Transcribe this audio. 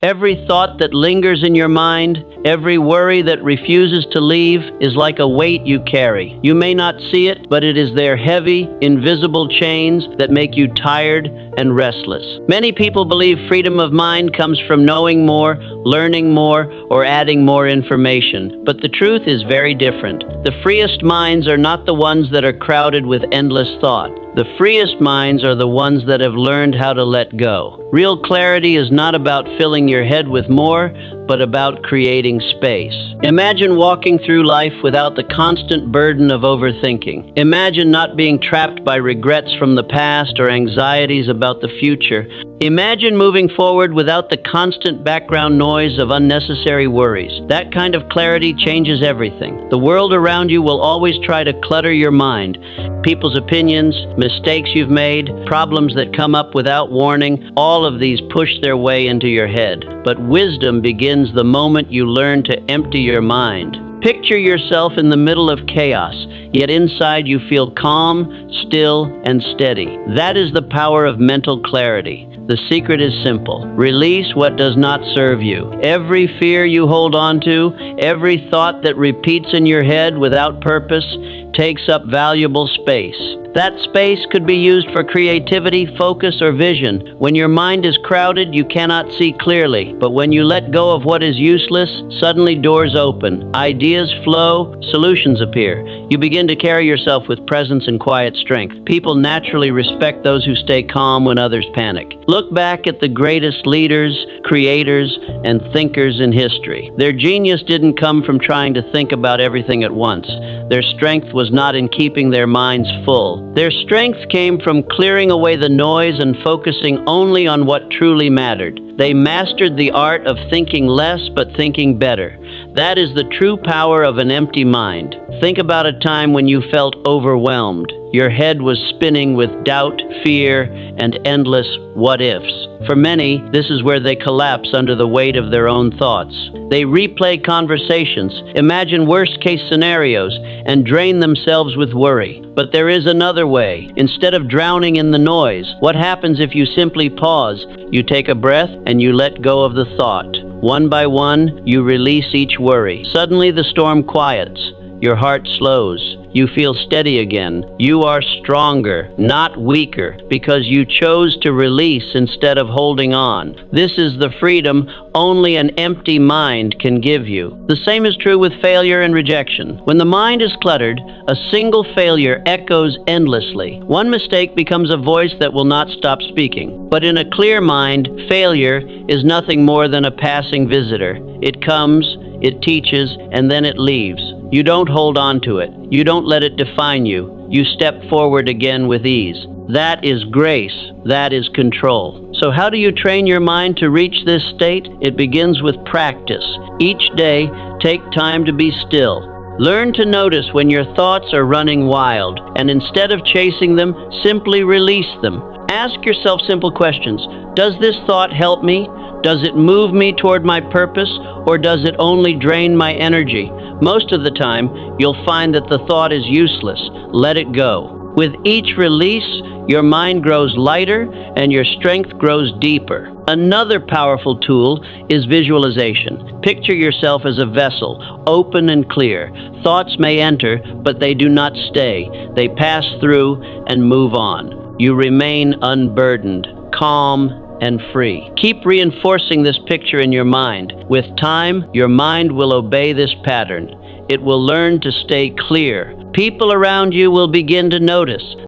Every thought that lingers in your mind, every worry that refuses to leave, is like a weight you carry. You may not see it, but it is their heavy, invisible chains that make you tired and restless. Many people believe freedom of mind comes from knowing more, learning more, or adding more information. But the truth is very different. The freest minds are not the ones that are crowded with endless thought. The freest minds are the ones that have learned how to let go. Real clarity is not about filling your head with more, but about creating space. Imagine walking through life without the constant burden of overthinking. Imagine not being trapped by regrets from the past or anxieties about the future. Imagine moving forward without the constant background noise of unnecessary worries. That kind of clarity changes everything. The world around you will always try to clutter your mind. People's opinions, mistakes you've made, problems that come up without warning, all of these push their way into your head. But wisdom begins the moment you learn to empty your mind. Picture yourself in the middle of chaos, yet inside you feel calm, still, and steady. That is the power of mental clarity. The secret is simple. Release what does not serve you. Every fear you hold on to, every thought that repeats in your head without purpose, takes up valuable space. That space could be used for creativity, focus, or vision. When your mind is crowded, you cannot see clearly. But when you let go of what is useless, suddenly doors open. Ideas flow, solutions appear. You begin to carry yourself with presence and quiet strength. People naturally respect those who stay calm when others panic. Look back at the greatest leaders, creators, and thinkers in history. Their genius didn't come from trying to think about everything at once. Their strength was not in keeping their minds full. Their strength came from clearing away the noise and focusing only on what truly mattered. They mastered the art of thinking less but thinking better. That is the true power of an empty mind. Think about a time when you felt overwhelmed. Your head was spinning with doubt, fear, and endless what-ifs. For many, this is where they collapse under the weight of their own thoughts. They replay conversations, imagine worst-case scenarios, and drain themselves with worry. But there is another way. Instead of drowning in the noise, what happens if you simply pause? You take a breath and you let go of the thought. One by one, you release each worry. Suddenly the storm quiets. Your heart slows. You feel steady again. You are stronger, not weaker, because you chose to release instead of holding on. This is the freedom only an empty mind can give you. The same is true with failure and rejection. When the mind is cluttered, a single failure echoes endlessly. One mistake becomes a voice that will not stop speaking. But in a clear mind, failure is nothing more than a passing visitor. It comes, it teaches, and then it leaves. You don't hold on to it. You don't let it define you. You step forward again with ease. That is grace. That is control. So how do you train your mind to reach this state? It begins with practice. Each day, take time to be still. Learn to notice when your thoughts are running wild, and instead of chasing them, simply release them. Ask yourself simple questions. Does this thought help me? Does it move me toward my purpose, or does it only drain my energy? Most of the time, you'll find that the thought is useless. Let it go. With each release, your mind grows lighter and your strength grows deeper. Another powerful tool is visualization. Picture yourself as a vessel, open and clear. Thoughts may enter, but they do not stay. They pass through and move on. You remain unburdened, calm, and free. Keep reinforcing this picture in your mind. With time, your mind will obey this pattern. It will learn to stay clear. People around you will begin to notice.